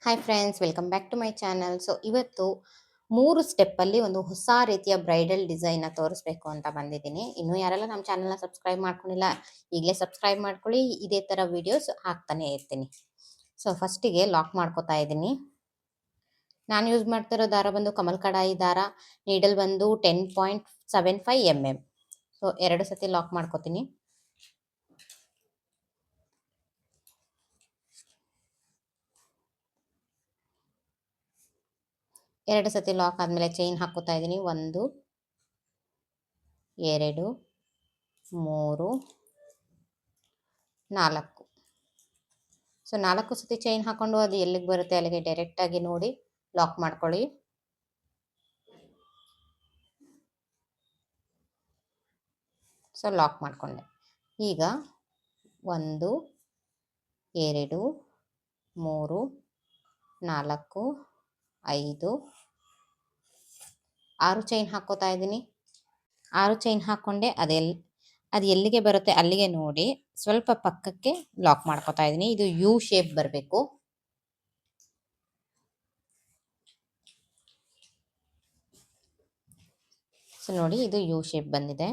Hi friends, welcome back to my channel. So ಇವತ್ತು 3 ಸ್ಟೆಪ್ಪಲ್ಲಿ ಒಂದು ಹೊಸ ರೀತಿಯ ಬ್ರೈಡಲ್ ಡಿಸೈನ್ನ ತೋರಿಸ್ಬೇಕು ಅಂತ ಬಂದಿದ್ದೀನಿ. ಇನ್ನೂ ಯಾರೆಲ್ಲ ನಮ್ಮ ಚಾನಲ್ನ ಸಬ್ಸ್ಕ್ರೈಬ್ ಮಾಡ್ಕೊಂಡಿಲ್ಲ, ಈಗಲೇ ಸಬ್ಸ್ಕ್ರೈಬ್ ಮಾಡ್ಕೊಳ್ಳಿ. ಇದೇ ಥರ ವಿಡಿಯೋಸ್ ಹಾಕ್ತಾನೆ ಇರ್ತೀನಿ. ಸೊ ಫಸ್ಟಿಗೆ ಲಾಕ್ ಮಾಡ್ಕೋತಾ ಇದ್ದೀನಿ. ನಾನು ಯೂಸ್ ಮಾಡ್ತಿರೋ ದಾರ ಬಂದು ಕಮಲ್ ಕಡಾಯಿ ದಾರ, ನೀಡಲ್ ಬಂದು 10.75 mm. ಸೊ 2 ಸತಿ ಲಾಕ್ ಮಾಡ್ಕೋತೀನಿ. ಎರಡು ಸತಿ ಲಾಕ್ ಆದಮೇಲೆ ಚೈನ್ ಹಾಕೋತಾ ಇದ್ದೀನಿ. 1 2 3 4. ಸೊ 4 ಸತಿ ಚೈನ್ ಹಾಕೊಂಡು ಅದು ಎಲ್ಲಿಗೆ ಬರುತ್ತೆ ಅಲ್ಲಿಗೆ ಡೈರೆಕ್ಟಾಗಿ ನೋಡಿ ಲಾಕ್ ಮಾಡ್ಕೊಳ್ಳಿ. ಸೊ ಲಾಕ್ ಮಾಡಿಕೊಂಡೆ. ಈಗ 1 2 3 4 5 6 ಚೈನ್ ಹಾಕೋತಾ ಇದ್ದೀನಿ. 6 ಚೈನ್ ಹಾಕ್ಕೊಂಡೆ. ಅದು ಎಲ್ಲಿಗೆ ಬರುತ್ತೆ ಅಲ್ಲಿಗೆ ನೋಡಿ ಸ್ವಲ್ಪ ಪಕ್ಕಕ್ಕೆ ಲಾಕ್ ಮಾಡ್ಕೋತಾ ಇದ್ದೀನಿ. ಇದು ಯು ಶೇಪ್ ಬರಬೇಕು. ಸೊ ನೋಡಿ, ಇದು ಯು ಶೇಪ್ ಬಂದಿದೆ.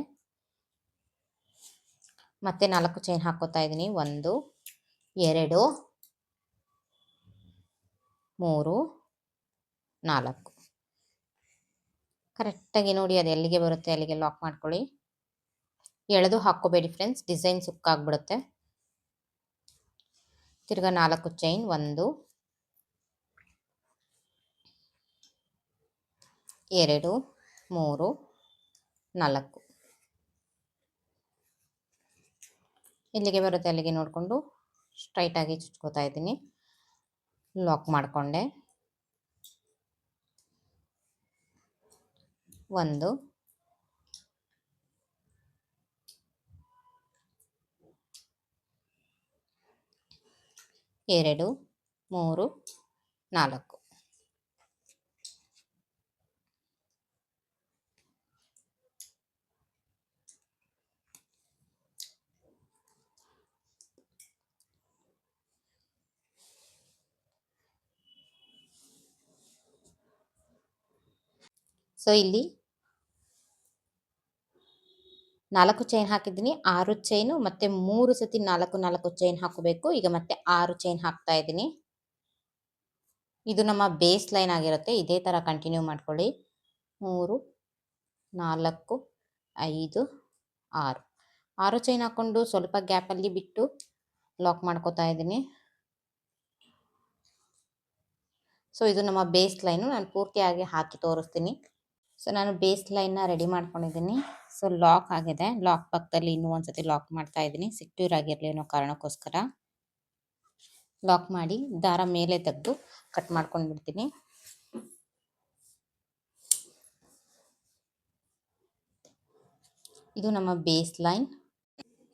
ಮತ್ತೆ 4 ಚೈನ್ ಹಾಕೋತಾ ಇದ್ದೀನಿ. 1 2 3 4. ಕರೆಕ್ಟಾಗಿ ನೋಡಿ ಅದು ಎಲ್ಲಿಗೆ ಬರುತ್ತೆ ಅಲ್ಲಿಗೆ ಲಾಕ್ ಮಾಡ್ಕೊಳ್ಳಿ. ಎಳೆದು ಹಾಕ್ಕೋಬೇಡಿ ಫ್ರೆಂಡ್ಸ್, ಡಿಸೈನ್ ಸುಕ್ಕಾಗ್ಬಿಡುತ್ತೆ. ತಿರ್ಗಾ 4 ಚೈನ್ 1 2 3 4. ಇಲ್ಲಿಗೆ ಬರುತ್ತೆ ಅಲ್ಲಿಗೆ ನೋಡಿಕೊಂಡು ಸ್ಟ್ರೈಟಾಗಿ ಚುಚ್ಕೋತಾ ಇದ್ದೀನಿ. ಲಾಕ್ ಮಾಡಿಕೊಂಡೆ. 1 2 3 4. ಸೊ ಇಲ್ಲಿ 4 ಚೈನ್ ಹಾಕಿದ್ದೀನಿ, 6 ಚೈನು ಮತ್ತೆ 3 ಸತಿ 4 ಚೈನ್ ಹಾಕೋಬೇಕು. ಈಗ ಮತ್ತೆ 6 ಚೈನ್ ಹಾಕ್ತಾ ಇದ್ದೀನಿ. ಇದು ನಮ್ಮ ಬೇಸ್ ಲೈನ್ ಆಗಿರುತ್ತೆ. ಇದೇ ಥರ ಕಂಟಿನ್ಯೂ ಮಾಡ್ಕೊಳ್ಳಿ. 3 4 5 6. 6 ಚೈನ್ ಹಾಕ್ಕೊಂಡು ಸ್ವಲ್ಪ ಗ್ಯಾಪಲ್ಲಿ ಬಿಟ್ಟು ಲಾಕ್ ಮಾಡ್ಕೋತಾ ಇದ್ದೀನಿ. ಸೊ ಇದು ನಮ್ಮ ಬೇಸ್ ಲೈನು. ನಾನು ಪೂರ್ತಿಯಾಗಿ ಹಾಕಿ ತೋರಿಸ್ತೀನಿ. ಸೊ ನಾನು ಬೇಸ್ ಲೈನ್ನ ರೆಡಿ ಮಾಡ್ಕೊಂಡಿದ್ದೀನಿ. ಸೊ ಲಾಕ್ ಆಗಿದೆ. ಲಾಕ್ ಪಕ್ಕದಲ್ಲಿ ಇನ್ನೂ ಒಂದ್ಸತಿ ಲಾಕ್ ಮಾಡ್ತಾ ಇದ್ದೀನಿ, ಸೆಕ್ಯೂರ್ ಆಗಿರಲಿ ಅನ್ನೋ ಕಾರಣಕ್ಕೋಸ್ಕರ. ಲಾಕ್ ಮಾಡಿ ದಾರ ಮೇಲೆ ತೆಗೆದು ಕಟ್ ಮಾಡ್ಕೊಂಡು ಬಿಡ್ತೀನಿ. ಇದು ನಮ್ಮ ಬೇಸ್ ಲೈನ್.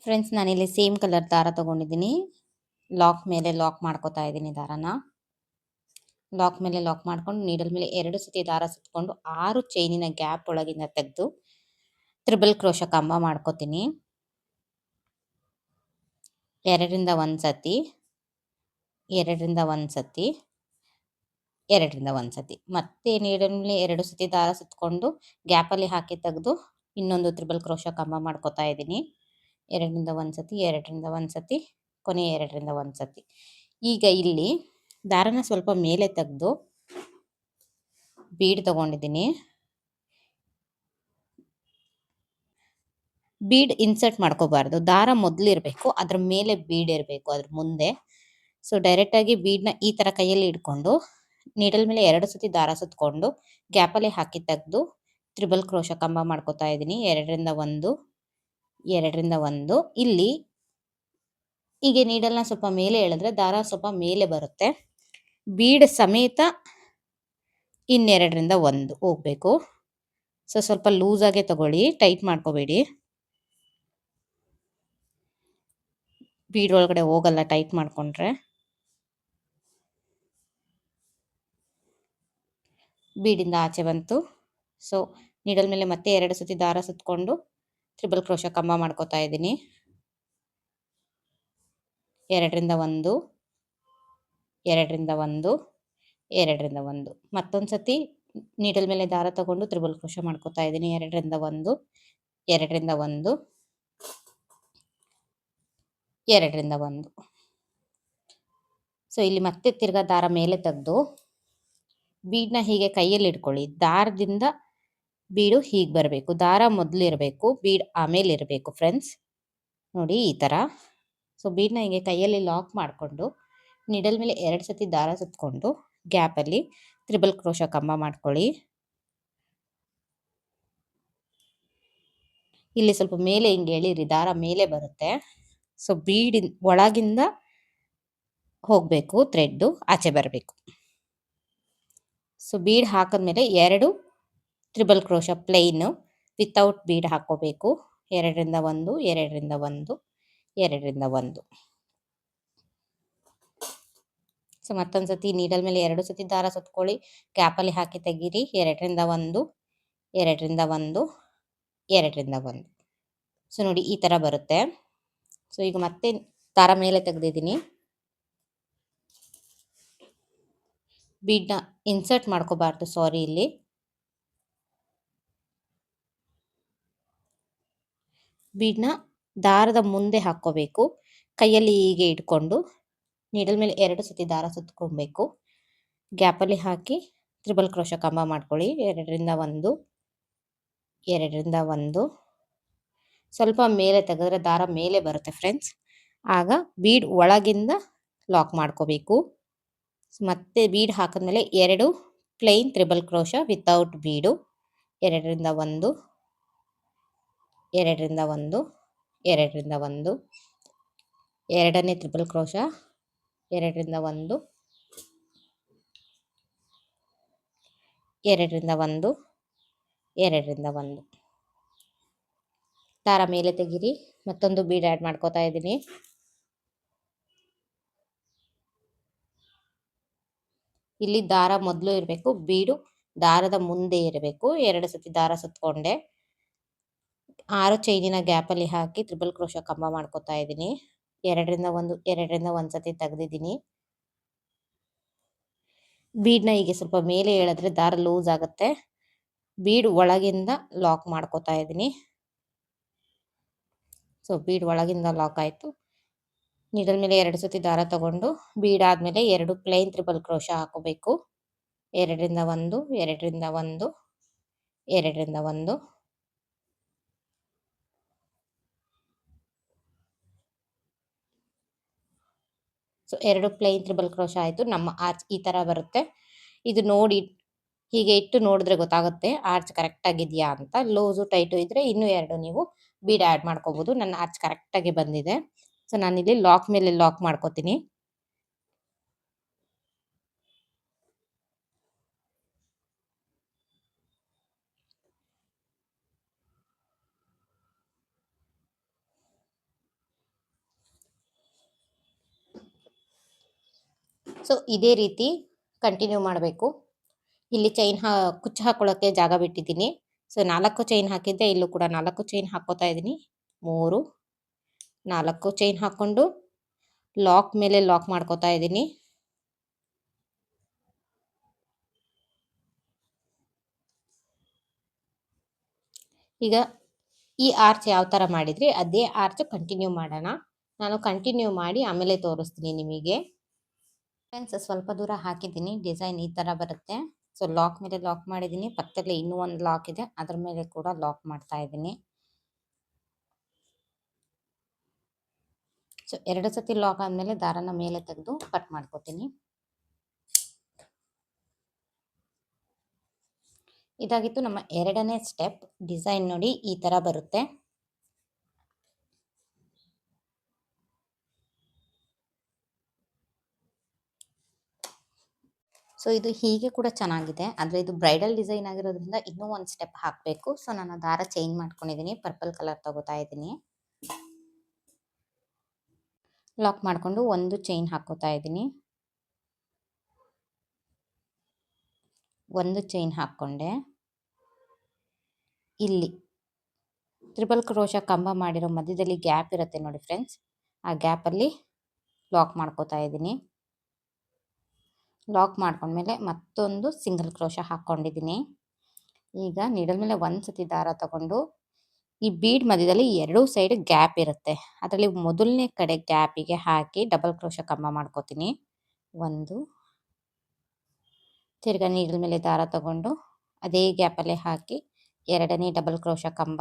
ಫ್ರೆಂಡ್ಸ್, ನಾನಿಲ್ಲಿ ಸೇಮ್ ಕಲರ್ ದಾರ ತೊಗೊಂಡಿದ್ದೀನಿ. ಲಾಕ್ ಮೇಲೆ ಲಾಕ್ ಮಾಡ್ಕೋತಾ ಇದ್ದೀನಿ ದಾರನ. ಲಾಕ್ ಮೇಲೆ ಲಾಕ್ ಮಾಡ್ಕೊಂಡು ನೀಡಲ್ ಮೇಲೆ 2 ಸತಿ ದಾರ ಸುತ್ತಕೊಂಡು 6 ಚೈನಿನ ಗ್ಯಾಪ್ ಒಳಗಿಂದ ತೆಗೆದು ತ್ರಿಬಲ್ ಕ್ರೋಶ ಕಂಬ ಮಾಡ್ಕೋತೀನಿ. 2ರಿಂದ 1 ಸತಿ, 2ರಿಂದ 1 ಸತಿ, 2ರಿಂದ 1 ಸತಿ. ಮತ್ತೆ ನೀಡಲ್ ಮೇಲೆ 2 ಸತಿ ದಾರ ಸುತ್ತಕೊಂಡು ಗ್ಯಾಪಲ್ಲಿ ಹಾಕಿ ತೆಗೆದು ಇನ್ನೊಂದು ತ್ರಿಬಲ್ ಕ್ರೋಶ ಕಂಬ ಮಾಡ್ಕೋತಾ ಇದ್ದೀನಿ. 2ರಿಂದ 1 ಸತಿ, 2ರಿಂದ 1 ಸತಿ, ಕೊನೆ 2ರಿಂದ 1 ಸತಿ. ಈಗ ಇಲ್ಲಿ ದಾರನ ಸ್ವಲ್ಪ ಮೇಲೆ ತೆಗೆದು ಬೀಡ್ ತಗೊಂಡಿದ್ದೀನಿ. ಬೀಡ್ ಇನ್ಸರ್ಟ್ ಮಾಡ್ಕೋಬಾರ್ದು, ದಾರ ಮೊದಲಿರಬೇಕು, ಅದ್ರ ಮೇಲೆ ಬೀಡ್ ಇರಬೇಕು, ಅದ್ರ ಮುಂದೆ. ಸೊ ಡೈರೆಕ್ಟಾಗಿ ಬೀಡ್ನ ಈ ಥರ ಕೈಯಲ್ಲಿ ಇಟ್ಕೊಂಡು ನೀಡಲ್ ಮೇಲೆ 2 ಸತಿ ದಾರ ಸುತ್ತಕೊಂಡು ಗ್ಯಾಪಲ್ಲಿ ಹಾಕಿ ತೆಗೆದು ತ್ರಿಬಲ್ ಕ್ರೋಶ ಕಂಬ ಮಾಡ್ಕೋತಾ ಇದ್ದೀನಿ. 2ರಿಂದ 1, 2ರಿಂದ 1. ಇಲ್ಲಿ ಈಗ ನೀಡಲ್ನ ಸ್ವಲ್ಪ ಮೇಲೆ ಎಳೆದ್ರೆ ದಾರ ಸ್ವಲ್ಪ ಮೇಲೆ ಬರುತ್ತೆ. ಬೀಡ್ ಸಮೇತ ಇನ್ನೆರಡರಿಂದ 1 ಹೋಗಬೇಕು. ಸೊ ಸ್ವಲ್ಪ ಲೂಸಾಗೆ ತಗೊಳ್ಳಿ, ಟೈಟ್ ಮಾಡ್ಕೋಬೇಡಿ. ಬೀಡ್ ಒಳಗಡೆ ಹೋಗಲ್ಲ ಟೈಟ್ ಮಾಡಿಕೊಂಡ್ರೆ. ಬೀಡಿಂದ ಆಚೆ ಬಂತು. ಸೊ ನೀಡಲ್ ಮೇಲೆ ಮತ್ತೆ 2 ಸತಿ ದಾರ ಸುತ್ತಕೊಂಡು ತ್ರಿಬಲ್ ಕ್ರೋಶ ಕಂಬ ಮಾಡ್ಕೋತಾ ಇದ್ದೀನಿ. 2ರಿಂದ 1, 2ರಿಂದ 1, 2ರಿಂದ 1 ಮತ್ತೊಂದು ಸತಿ ನೀಡಲ್ ಮೇಲೆ ದಾರ ತಗೊಂಡು ತ್ರಿಬಲ್ ಕ್ರೋಶೆ ಮಾಡ್ಕೋತಾ ಇದ್ದೀನಿ. 2ರಿಂದ 1 2ರಿಂದ 1 2ರಿಂದ 1. ಸೊ ಇಲ್ಲಿ ಮತ್ತೆ ತಿರ್ಗಾ ದಾರ ಮೇಲೆ ತೆಗೆದು ಬೀಡ್ನ ಹೀಗೆ ಕೈಯಲ್ಲಿ ಇಟ್ಕೊಳ್ಳಿ. ದಾರದಿಂದ ಬೀಡು ಹೀಗೆ ಬರಬೇಕು. ದಾರ ಮೊದಲು ಇರಬೇಕು, ಬೀಡ್ ಆಮೇಲೆ ಇರಬೇಕು ಫ್ರೆಂಡ್ಸ್. ನೋಡಿ ಈ ಥರ. ಸೊ ಬೀಡ್ನ ಹೀಗೆ ಕೈಯಲ್ಲಿ ಲಾಕ್ ಮಾಡಿಕೊಂಡು ನಿಡಲ್ ಮೇಲೆ 2 ಸತಿ ದಾರ ಸುತ್ತಕೊಂಡು ಗ್ಯಾಪಲ್ಲಿ ತ್ರಿಬಲ್ ಕ್ರೋಶ ಕಂಬ ಮಾಡ್ಕೊಳ್ಳಿ. ಇಲ್ಲಿ ಸ್ವಲ್ಪ ಮೇಲೆ ಹಿಂಗೆ ಎಳೀರಿ, ದಾರ ಮೇಲೆ ಬರುತ್ತೆ. ಸೊ ಒಳಗಿಂದ ಹೋಗಬೇಕು, ಥ್ರೆಡ್ಡು ಆಚೆ ಬರಬೇಕು. ಸೊ ಬೀಡ್ ಹಾಕಿದ್ಮೇಲೆ 2 triple crochet plain without bead ಹಾಕೋಬೇಕು. 2ರಿಂದ 1 2ರಿಂದ 1 2ರಿಂದ 1. ಸೊ ಮತ್ತೊಂದು ಸತಿ ನೀಡಲ್ ಮೇಲೆ 2 ಸತಿ ದಾರ ಸುತ್ಕೊಳ್ಳಿ, ಗ್ಯಾಪಲ್ಲಿ ಹಾಕಿ ತೆಗೀರಿ. 2ರಿಂದ 1 2ರಿಂದ 1 2ರಿಂದ 1. ಸೊ ನೋಡಿ ಈ ಥರ ಬರುತ್ತೆ. ಸೊ ಈಗ ಮತ್ತೆ ದಾರ ಮೇಲೆ ತೆಗೆದಿದ್ದೀನಿ. ಬೀಡ್ನ ಇನ್ಸರ್ಟ್ ಮಾಡ್ಕೋಬಾರ್ದು, ಸಾರಿ. ಇಲ್ಲಿ ಬೀಡ್ನ ದಾರದ ಮುಂದೆ ಹಾಕ್ಕೋಬೇಕು. ಕೈಯಲ್ಲಿ ಹೀಗೆ ಇಟ್ಕೊಂಡು ನೀಡಲ್ ಮೇಲೆ 2 ಸತಿ ದಾರ ಸುತ್ಕೊಬೇಕು. ಗ್ಯಾಪಲ್ಲಿ ಹಾಕಿ ತ್ರಿಬಲ್ ಕ್ರೋಶ ಕಂಬ ಮಾಡ್ಕೊಳ್ಳಿ. 2ರಿಂದ 1 2ರಿಂದ 1. ಸ್ವಲ್ಪ ಮೇಲೆ ತೆಗೆದ್ರೆ ದಾರ ಮೇಲೆ ಬರುತ್ತೆ ಫ್ರೆಂಡ್ಸ್. ಆಗ ಬೀಡ್ ಒಳಗಿಂದ ಲಾಕ್ ಮಾಡ್ಕೋಬೇಕು. ಮತ್ತೆ ಬೀಡ್ ಹಾಕಿದ್ಮೇಲೆ 2 ಪ್ಲೈನ್ ತ್ರಿಬಲ್ ಕ್ರೋಶ ವಿತೌಟ್ ಬೀಡು. 2ರಿಂದ 1 2ರಿಂದ 1 2ರಿಂದ 1. ಎರಡನೇ ತ್ರಿಬಲ್ ಕ್ರೋಶ 2ರಿಂದ 1 2ರಿಂದ 1 2ರಿಂದ 1. ದಾರ ಮೇಲೆ ತೆಗೀರಿ. ಮತ್ತೊಂದು ಬೀಡ್ ಆ್ಯಡ್ ಮಾಡ್ಕೋತಾ ಇದ್ದೀನಿ. ಇಲ್ಲಿ ದಾರ ಮೊದಲು ಇರಬೇಕು, ಬೀಡು ದಾರದ ಮುಂದೆ ಇರಬೇಕು. 2 ಸತಿ ದಾರ ಸುತ್ತಕೊಂಡೆ 6 ಚೈನಿನ ಗ್ಯಾಪಲ್ಲಿ ಹಾಕಿ ತ್ರಿಬಲ್ ಕ್ರೋಶ ಕಂಬ ಮಾಡ್ಕೋತಾ ಇದ್ದೀನಿ. 2ರಿಂದ 1 2ರಿಂದ 1 ಸತಿ ತೆಗೆದಿದ್ದೀನಿ. ಬೀಡ್ನ ಹೀಗೆ ಸ್ವಲ್ಪ ಮೇಲೆ ಎಳೆದ್ರೆ ದಾರ ಲೂಸ್ ಆಗುತ್ತೆ. ಬೀಡ್ ಒಳಗಿಂದ ಲಾಕ್ ಮಾಡ್ಕೋತಾ ಇದ್ದೀನಿ. ಸೊ ಬೀಡ್ ಒಳಗಿಂದ ಲಾಕ್ ಆಯಿತು. ನೀಡಲ್ ಮೇಲೆ 2 ಸತಿ ದಾರ ತಗೊಂಡು ಬೀಡ್ ಆದಮೇಲೆ 2 ಪ್ಲೈನ್ ತ್ರಿಬಲ್ ಕ್ರೋಶ ಹಾಕೋಬೇಕು. 2ರಿಂದ 1 2ರಿಂದ 1 2ರಿಂದ 1. ಸೊ 2 ಪ್ಲೈನ್ ತ್ರಿಬಲ್ ಕ್ರೋಶ ಆಯಿತು. ನಮ್ಮ ಆರ್ಚ್ ಈ ಥರ ಬರುತ್ತೆ. ಇದು ನೋಡಿ ಹೀಗೆ ಇಟ್ಟು ನೋಡಿದ್ರೆ ಗೊತ್ತಾಗುತ್ತೆ ಆರ್ಚ್ ಕರೆಕ್ಟಾಗಿದೆಯಾ ಅಂತ. ಲೂಸು ಟೈಟು ಇದ್ದರೆ ಇನ್ನೂ 2 ನೀವು ಬೀಡ್ ಆ್ಯಡ್ ಮಾಡ್ಕೋಬೋದು. ನನ್ನ ಆರ್ಚ್ ಕರೆಕ್ಟಾಗಿ ಬಂದಿದೆ. ಸೊ ನಾನಿಲ್ಲಿ ಲಾಕ್ ಮೇಲೆ ಲಾಕ್ ಮಾಡ್ಕೋತೀನಿ. ಸೊ ಇದೇ ರೀತಿ ಕಂಟಿನ್ಯೂ ಮಾಡಬೇಕು. ಇಲ್ಲಿ ಚೈನ್ ಕುಚ್ಚು ಹಾಕೊಳ್ಳೋಕ್ಕೆ ಜಾಗ ಬಿಟ್ಟಿದ್ದೀನಿ. ಸೊ 4 ಚೈನ್ ಹಾಕಿದ್ದೆ, ಇಲ್ಲೂ ಕೂಡ 4 ಚೈನ್ ಹಾಕ್ಕೋತಾ ಇದ್ದೀನಿ. 3 4 ಚೈನ್ ಹಾಕ್ಕೊಂಡು ಲಾಕ್ ಮೇಲೆ ಲಾಕ್ ಮಾಡ್ಕೋತಾ ಇದ್ದೀನಿ. ಈಗ ಈ ಆರ್ಚ್ ಯಾವ ಥರ ಮಾಡಿದ್ರಿ ಅದೇ ಆರ್ಚ್ ಕಂಟಿನ್ಯೂ ಮಾಡೋಣ. ನಾನು ಕಂಟಿನ್ಯೂ ಮಾಡಿ ಆಮೇಲೆ ತೋರಿಸ್ತೀನಿ ನಿಮಗೆ. ಫ್ರೆಂಡ್ಸ್ ಸ್ವಲ್ಪ ದೂರ ಹಾಕಿದ್ದೀನಿ, ಡಿಸೈನ್ ಈ ಥರ ಬರುತ್ತೆ. ಸೊ ಲಾಕ್ ಮೇಲೆ ಲಾಕ್ ಮಾಡಿದ್ದೀನಿ. ಪಕ್ಕದಲ್ಲಿ ಇನ್ನೂ ಒಂದು ಲಾಕ್ ಇದೆ, ಅದ್ರ ಮೇಲೆ ಕೂಡ ಲಾಕ್ ಮಾಡ್ತಾ ಇದ್ದೀನಿ. ಸೊ 2 ಸತಿ ಲಾಕ್ ಆದಮೇಲೆ ದಾರನ ಮೇಲೆ ತೆಗೆದು ಕಟ್ ಮಾಡ್ಕೋತೀನಿ. ಇದಾಗಿತ್ತು ನಮ್ಮ 2ನೇ ಸ್ಟೆಪ್. ಡಿಸೈನ್ ನೋಡಿ ಈ ಥರ ಬರುತ್ತೆ. ಸೊ ಇದು ಹೀಗೆ ಕೂಡ ಚೆನ್ನಾಗಿದೆ, ಆದರೆ ಇದು ಬ್ರೈಡಲ್ ಡಿಸೈನ್ ಆಗಿರೋದ್ರಿಂದ ಇನ್ನೂ ಒಂದು ಸ್ಟೆಪ್ ಹಾಕಬೇಕು. ಸೊ ನಾನು ದಾರ ಚೇಂಜ್ ಮಾಡ್ಕೊಂಡಿದ್ದೀನಿ, ಪರ್ಪಲ್ ಕಲರ್ ತಗೋತಾ ಇದ್ದೀನಿ. ಲಾಕ್ ಮಾಡಿಕೊಂಡು ಒಂದು ಚೈನ್ ಹಾಕೋತಾ ಇದ್ದೀನಿ. ಒಂದು ಚೈನ್ ಹಾಕ್ಕೊಂಡೆ. ಇಲ್ಲಿ ತ್ರಿಬಲ್ ಕ್ರೋಶ ಕಂಬ ಮಾಡಿರೋ ಮಧ್ಯದಲ್ಲಿ ಗ್ಯಾಪ್ ಇರುತ್ತೆ ನೋಡಿ ಫ್ರೆಂಡ್ಸ್, ಆ ಗ್ಯಾಪಲ್ಲಿ ಲಾಕ್ ಮಾಡ್ಕೋತಾ ಇದ್ದೀನಿ. ಲಾಕ್ ಮಾಡ್ಕೊಂಡ್ಮೇಲೆ ಮತ್ತೊಂದು ಸಿಂಗಲ್ ಕ್ರೋಶ ಹಾಕ್ಕೊಂಡಿದ್ದೀನಿ. ಈಗ ನೀಡಲ್ ಮೇಲೆ ಒಂದು ಸತಿ ದಾರ ತಗೊಂಡು ಈ ಬೀಡ್ ಮಧ್ಯದಲ್ಲಿ ಎರಡೂ ಸೈಡ್ ಗ್ಯಾಪ್ ಇರುತ್ತೆ, ಅದರಲ್ಲಿ ಮೊದಲನೇ ಕಡೆ ಗ್ಯಾಪಿಗೆ ಹಾಕಿ ಡಬಲ್ ಕ್ರೋಶ ಕಂಬ ಮಾಡ್ಕೋತೀನಿ. ಒಂದು, ತಿರ್ಗಾ ನೀಡಲ್ ಮೇಲೆ ದಾರ ತಗೊಂಡು ಅದೇ ಗ್ಯಾಪಲ್ಲೇ ಹಾಕಿ ಎರಡನೇ ಡಬಲ್ ಕ್ರೋಶ ಕಂಬ,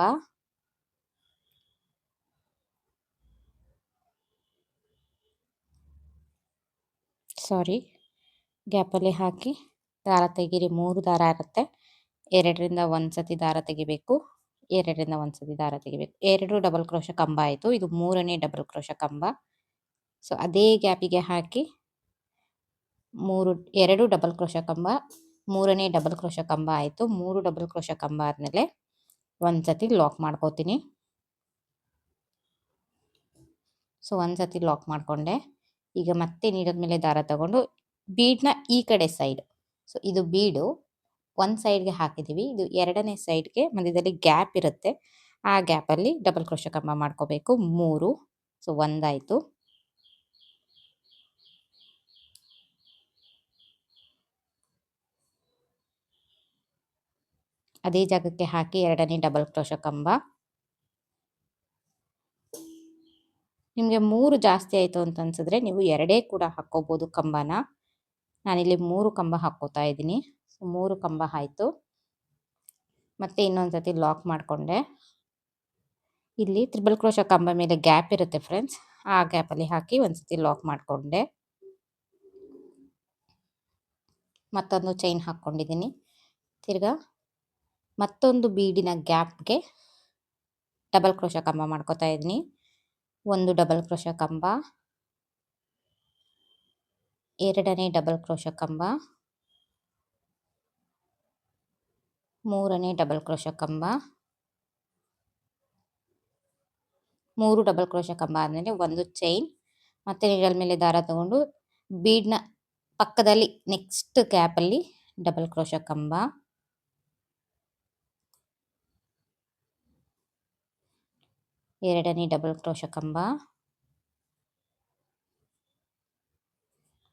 ಗ್ಯಾಪಲ್ಲಿ ಹಾಕಿ ದಾರ ತೆಗೀರಿ. 3 ದಾರ ಇರುತ್ತೆ, 2ರಿಂದ 1 ಸತಿ ದಾರ ತೆಗಿಬೇಕು, 2ರಿಂದ 1 ಸತಿ ದಾರ ತೆಗಿಬೇಕು. 2 ಡಬಲ್ ಕ್ರೋಶ ಕಂಬ ಆಯಿತು. ಇದು 3ನೇ ಡಬಲ್ ಕ್ರೋಶ ಕಂಬ. ಸೊ ಅದೇ ಗ್ಯಾಪಿಗೆ ಹಾಕಿ 2 ಡಬಲ್ ಕ್ರೋಶ ಕಂಬ, 3ನೇ ಡಬಲ್ ಕ್ರೋಶ ಕಂಬ ಆಯಿತು. 3 ಡಬಲ್ ಕ್ರೋಶ ಕಂಬ ಆದಮೇಲೆ 1 ಸತಿ ಲಾಕ್ ಮಾಡ್ಕೋತೀನಿ. ಸೊ 1 ಸತಿ ಲಾಕ್ ಮಾಡಿಕೊಂಡೆ. ಈಗ ಮತ್ತೆ ನೀಡಲ್ ಮೇಲೆ ದಾರ ತಗೊಂಡು ಬೀಡ್ನ ಈ ಕಡೆ ಸೈಡ್, ಸೊ ಇದು ಬೀಡು ಒಂದು ಸೈಡ್ಗೆ ಹಾಕಿದ್ದೀವಿ, ಇದು ಎರಡನೇ ಸೈಡ್ಗೆ ಮಧ್ಯದಲ್ಲಿ ಗ್ಯಾಪ್ ಇರುತ್ತೆ, ಆ ಗ್ಯಾಪಲ್ಲಿ ಡಬಲ್ ಕ್ರೋಶ ಕಂಬ ಮಾಡ್ಕೋಬೇಕು. 3, ಸೊ ಒಂದಾಯಿತು. ಅದೇ ಜಾಗಕ್ಕೆ ಹಾಕಿ ಎರಡನೇ ಡಬಲ್ ಕ್ರೋಶ ಕಂಬ. ನಿಮಗೆ 3 ಜಾಸ್ತಿ ಆಯಿತು ಅಂತ ಅನ್ಸಿದ್ರೆ ನೀವು 2 ಕೂಡ ಹಾಕ್ಕೋಬೋದು ಕಂಬನ. ನಾನಿಲ್ಲಿ 3 ಕಂಬ ಹಾಕ್ಕೋತಾ ಇದ್ದೀನಿ. ಸೊ 3 ಕಂಬ ಆಯಿತು. ಮತ್ತೆ ಇನ್ನೊಂದು ಸತಿ ಲಾಕ್ ಮಾಡಿಕೊಂಡೆ. ಇಲ್ಲಿ ತ್ರಿಬಲ್ ಕ್ರೋಶ ಕಂಬ ಮೇಲೆ ಗ್ಯಾಪ್ ಇರುತ್ತೆ ಫ್ರೆಂಡ್ಸ್, ಆ ಗ್ಯಾಪಲ್ಲಿ ಹಾಕಿ ಒಂದು ಸತಿ ಲಾಕ್ ಮಾಡಿಕೊಂಡೆ. ಮತ್ತೊಂದು ಚೈನ್ ಹಾಕ್ಕೊಂಡಿದ್ದೀನಿ. ತಿರ್ಗಾ ಮತ್ತೊಂದು ಬೀಡಿನ ಗ್ಯಾಪ್ಗೆ ಡಬಲ್ ಕ್ರೋಶ ಕಂಬ ಮಾಡ್ಕೋತಾ ಇದ್ದೀನಿ. ಒಂದು ಡಬಲ್ ಕ್ರೋಶ ಕಂಬ, ಎರಡನೇ ಡಬಲ್ ಕ್ರೋಶ ಕಂಬ, ಮೂರನೇ ಡಬಲ್ ಕ್ರೋಶ ಕಂಬ, 3 ಡಬಲ್ ಕ್ರೋಶ ಕಂಬ ಆದಮೇಲೆ ಒಂದು ಚೈನ್, ಮತ್ತೆ ನೀಡಲ್ ಮೇಲೆ ದಾರ ತಗೊಂಡು ಬೀಡ್ನ ಪಕ್ಕದಲ್ಲಿ ನೆಕ್ಸ್ಟ್ ಗ್ಯಾಪಲ್ಲಿ ಡಬಲ್ ಕ್ರೋಶ ಕಂಬ, ಎರಡನೇ ಡಬಲ್ ಕ್ರೋಶ ಕಂಬ,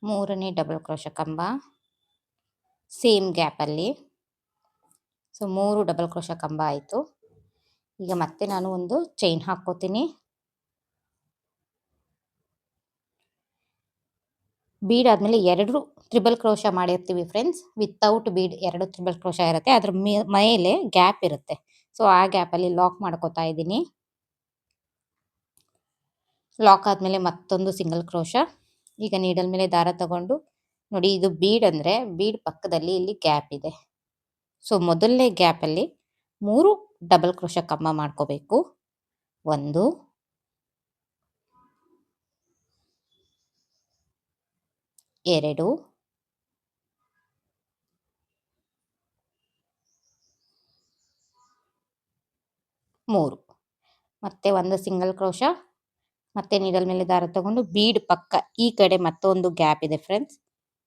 ಮೂರನೇ ಡಬಲ್ ಕ್ರೋಶ ಕಂಬ, ಸೇಮ್ ಗ್ಯಾಪಲ್ಲಿ. ಸೊ 3 ಡಬಲ್ ಕ್ರೋಶ ಕಂಬ ಆಯಿತು. ಈಗ ಮತ್ತೆ ನಾನು ಒಂದು ಚೈನ್ ಹಾಕ್ಕೋತೀನಿ. ಬೀಡ್ ಆದಮೇಲೆ 2 ತ್ರಿಬಲ್ ಕ್ರೋಶ ಮಾಡಿರ್ತೀವಿ friends, without bead 2 triple crochet ಇರುತ್ತೆ, ಅದ್ರ ಮೇಲೆ ಗ್ಯಾಪ್ ಇರುತ್ತೆ. ಸೊ ಆ ಗ್ಯಾಪಲ್ಲಿ ಲಾಕ್ ಮಾಡ್ಕೋತಾ ಇದ್ದೀನಿ. ಲಾಕ್ ಆದಮೇಲೆ ಮತ್ತೊಂದು ಸಿಂಗಲ್ ಕ್ರೋಶ. ಈಗ ನೀಡಲ್ ಮೇಲೆ ದಾರ ತಗೊಂಡು ನೋಡಿ, ಇದು ಬೀಡ್ ಅಂದರೆ ಬೀಡ್ ಪಕ್ಕದಲ್ಲಿ ಇಲ್ಲಿ ಗ್ಯಾಪ್ ಇದೆ. ಸೊ ಮೊದಲನೇ ಗ್ಯಾಪಲ್ಲಿ 3 ಡಬಲ್ ಕ್ರೋಶ ಕಂಬ ಮಾಡ್ಕೋಬೇಕು. 1, 2, 3, ಮತ್ತೆ ಒಂದು ಸಿಂಗಲ್ ಕ್ರೋಶ. ಮತ್ತೆ ನೀಡಲ್ ಮೇಲೆ ದಾರ ತಗೊಂಡು ಬೀಡ್ ಪಕ್ಕ ಈ ಕಡೆ ಮತ್ತೊಂದು ಗ್ಯಾಪ್ ಇದೆ ಫ್ರೆಂಡ್ಸ್,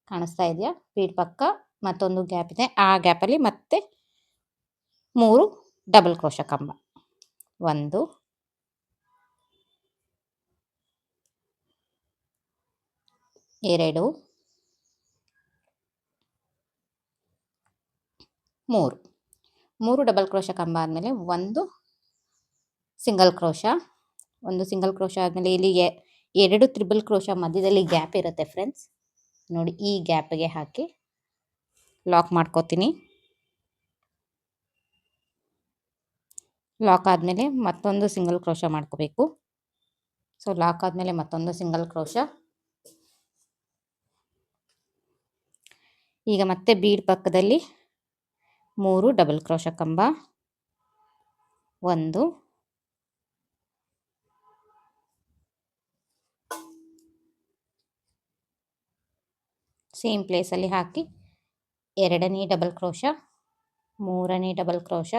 ಕಾಣಿಸ್ತಾ ಇದೆಯಾ? ಬೀಡ್ ಪಕ್ಕ ಮತ್ತೊಂದು ಗ್ಯಾಪ್ ಇದೆ, ಆ ಗ್ಯಾಪಲ್ಲಿ ಮತ್ತೆ 3 ಡಬಲ್ ಕ್ರೋಶ ಕಂಬ. 1, 2, 3 ಡಬಲ್ ಕ್ರೋಶ ಕಂಬ ಆದಮೇಲೆ ಒಂದು ಸಿಂಗಲ್ ಕ್ರೋಶ. ಒಂದು ಸಿಂಗಲ್ ಕ್ರೋಶ ಆದಮೇಲೆ ಇಲ್ಲಿ 2 ತ್ರಿಬಲ್ ಕ್ರೋಶ ಮಧ್ಯದಲ್ಲಿ ಗ್ಯಾಪ್ ಇರುತ್ತೆ ಫ್ರೆಂಡ್ಸ್, ನೋಡಿ ಈ ಗ್ಯಾಪ್ಗೆ ಹಾಕಿ ಲಾಕ್ ಮಾಡ್ಕೋತೀನಿ. ಲಾಕ್ ಆದಮೇಲೆ ಮತ್ತೊಂದು ಸಿಂಗಲ್ ಕ್ರೋಶ ಮಾಡ್ಕೋಬೇಕು. ಸೊ ಲಾಕ್ ಆದಮೇಲೆ ಮತ್ತೊಂದು ಸಿಂಗಲ್ ಕ್ರೋಶ. ಈಗ ಮತ್ತೆ ಬೀಡ್ ಪಕ್ಕದಲ್ಲಿ 3 ಡಬಲ್ ಕ್ರೋಶ ಕಂಬ, 1, ಸೇಮ್ ಪ್ಲೇಸಲ್ಲಿ ಹಾಕಿ ಎರಡನೇ ಡಬಲ್ ಕ್ರೋಶ, ಮೂರನೇ ಡಬಲ್ ಕ್ರೋಶ,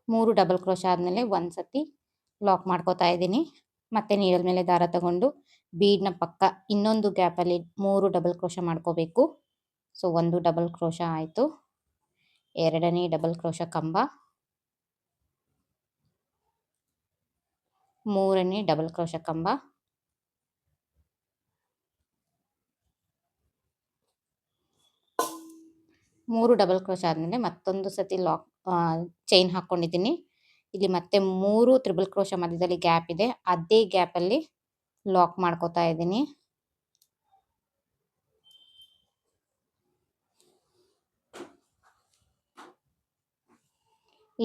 3 ಡಬಲ್ ಕ್ರೋಶ ಆದಮೇಲೆ ಒಂದು ಸತಿ ಲಾಕ್ ಮಾಡ್ಕೋತಾ ಇದ್ದೀನಿ. ಮತ್ತೆ ನೀಡಲ್ ಮೇಲೆ ದಾರ ತಗೊಂಡು ಬೀಡ್ನ ಪಕ್ಕ ಇನ್ನೊಂದು ಗ್ಯಾಪಲ್ಲಿ 3 ಡಬಲ್ ಕ್ರೋಶ ಮಾಡ್ಕೋಬೇಕು. ಸೊ ಒಂದು ಡಬಲ್ ಕ್ರೋಶ ಆಯಿತು. ಎರಡನೇ ಡಬಲ್ ಕ್ರೋಶ ಕಂಬ, ಮೂರನೇ ಡಬಲ್ ಕ್ರೋಶ ಕಂಬ, 3 ಡಬಲ್ ಕ್ರೋಶ್ ಆದಮೇಲೆ ಮತ್ತೊಂದು ಸತಿ ಚೈನ್ ಹಾಕ್ಕೊಂಡಿದ್ದೀನಿ. ಇಲ್ಲಿ ಮತ್ತೆ 3 ತ್ರಿಬಲ್ ಕ್ರೋಶ ಮಧ್ಯದಲ್ಲಿ ಗ್ಯಾಪ್ ಇದೆ. ಅದೇ ಗ್ಯಾಪಲ್ಲಿ ಲಾಕ್ ಮಾಡ್ಕೋತಾ ಇದ್ದೀನಿ.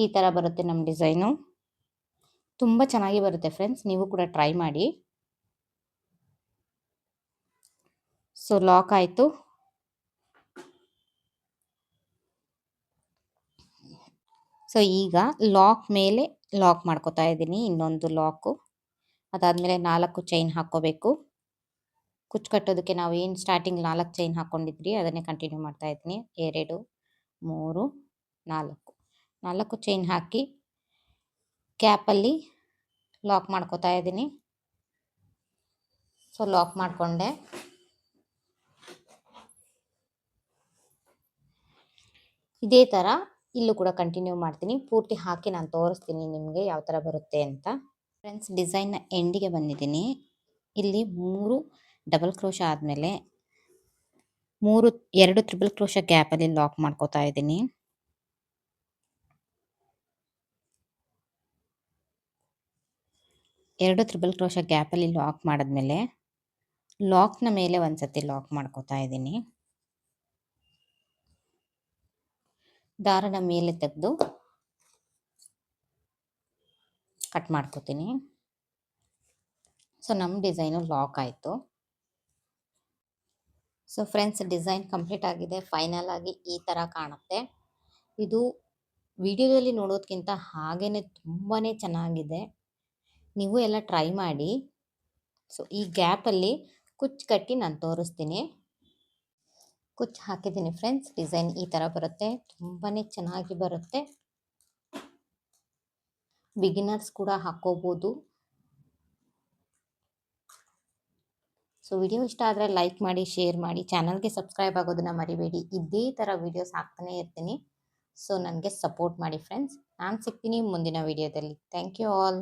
ಈ ಥರ ಬರುತ್ತೆ ನಮ್ಮ ಡಿಸೈನು. ತುಂಬ ಚೆನ್ನಾಗಿ ಬರುತ್ತೆ ಫ್ರೆಂಡ್ಸ್, ನೀವು ಕೂಡ ಟ್ರೈ ಮಾಡಿ. ಸೊ ಲಾಕ್ ಆಯಿತು. ಸೊ ಈಗ ಲಾಕ್ ಮೇಲೆ ಲಾಕ್ ಮಾಡ್ಕೋತಾ ಇದ್ದೀನಿ, ಇನ್ನೊಂದು ಲಾಕು. ಅದಾದಮೇಲೆ 4 ಚೈನ್ ಹಾಕ್ಕೋಬೇಕು. ಕುಚ್ಚು ಕಟ್ಟೋದಕ್ಕೆ ನಾವು ಏನು ಸ್ಟಾರ್ಟಿಂಗ್ 4 ಚೈನ್ ಹಾಕ್ಕೊಂಡಿದ್ರಿ ಅದನ್ನೇ ಕಂಟಿನ್ಯೂ ಮಾಡ್ತಾ ಇದ್ದೀನಿ. 2 3 4 ಚೈನ್ ಹಾಕಿ ಗ್ಯಾಪಲ್ಲಿ ಲಾಕ್ ಮಾಡ್ಕೋತಾ ಇದ್ದೀನಿ. ಸೊ ಲಾಕ್ ಮಾಡಿಕೊಂಡೆ. ಇದೇ ಥರ ಇಲ್ಲೂ ಕೂಡ ಕಂಟಿನ್ಯೂ ಮಾಡ್ತೀನಿ. ಪೂರ್ತಿ ಹಾಕಿ ನಾನು ತೋರಿಸ್ತೀನಿ ನಿಮಗೆ ಯಾವ ಥರ ಬರುತ್ತೆ ಅಂತ. ಫ್ರೆಂಡ್ಸ್, ಡಿಸೈನ್ನ ಎಂಡಿಗೆ ಬಂದಿದ್ದೀನಿ. ಇಲ್ಲಿ 3 ಡಬಲ್ ಕ್ರೋಶ ಆದಮೇಲೆ 2 ತ್ರಿಬಲ್ ಕ್ರೋಶ ಗ್ಯಾಪಲ್ಲಿ ಲಾಕ್ ಮಾಡ್ಕೋತಾ ಇದ್ದೀನಿ. ಎರಡು ತ್ರಿಬಲ್ ಕ್ರೋಶ ಗ್ಯಾಪಲ್ಲಿ ಲಾಕ್ ಮಾಡಿದ್ಮೇಲೆ ಲಾಕ್ನ ಮೇಲೆ ಒಂದ್ಸತಿ ಲಾಕ್ ಮಾಡ್ಕೋತಾ ಇದ್ದೀನಿ. ದಾರನ ಮೇಲೆ ತೆಗೆದು ಕಟ್ ಮಾಡ್ಕೋತೀನಿ. ಸೊ ನಮ್ಮ ಡಿಸೈನು ಲಾಕ್ ಆಯಿತು. ಸೊ ಫ್ರೆಂಡ್ಸ್, ಡಿಸೈನ್ ಕಂಪ್ಲೀಟ್ ಆಗಿದೆ. ಫೈನಲ್ ಆಗಿ ಈ ಥರ ಕಾಣುತ್ತೆ. ಇದು ವಿಡಿಯೋದಲ್ಲಿ ನೋಡೋದಕ್ಕಿಂತ ಹಾಗೇ ತುಂಬಾ ಚೆನ್ನಾಗಿದೆ. ನೀವು ಎಲ್ಲ ಟ್ರೈ ಮಾಡಿ. ಸೊ ಈ ಗ್ಯಾಪಲ್ಲಿ ಕುಚ್ಚು ಕಟ್ಟಿ ನಾನು ತೋರಿಸ್ತೀನಿ. ಕುಚ್ಚು ಹಾಕಿದ್ದೀನಿ ಫ್ರೆಂಡ್ಸ್. ಡಿಸೈನ್ ಈ ಥರ ಬರುತ್ತೆ. ತುಂಬಾ ಚೆನ್ನಾಗಿ ಬರುತ್ತೆ. ಬಿಗಿನರ್ಸ್ ಕೂಡ ಹಾಕ್ಕೋಬೋದು. ಸೊ ವಿಡಿಯೋ ಇಷ್ಟ ಆದರೆ ಲೈಕ್ ಮಾಡಿ, ಶೇರ್ ಮಾಡಿ, ಚಾನಲ್ಗೆ ಸಬ್ಸ್ಕ್ರೈಬ್ ಆಗೋದನ್ನು ಮರಿಬೇಡಿ. ಇದೇ ಥರ ವಿಡಿಯೋಸ್ ಹಾಕ್ತಾನೆ ಇರ್ತೀನಿ. ಸೊ ನನಗೆ ಸಪೋರ್ಟ್ ಮಾಡಿ ಫ್ರೆಂಡ್ಸ್. ನಾನು ಸಿಗ್ತೀನಿ ಮುಂದಿನ ವಿಡಿಯೋದಲ್ಲಿ. Thank you all.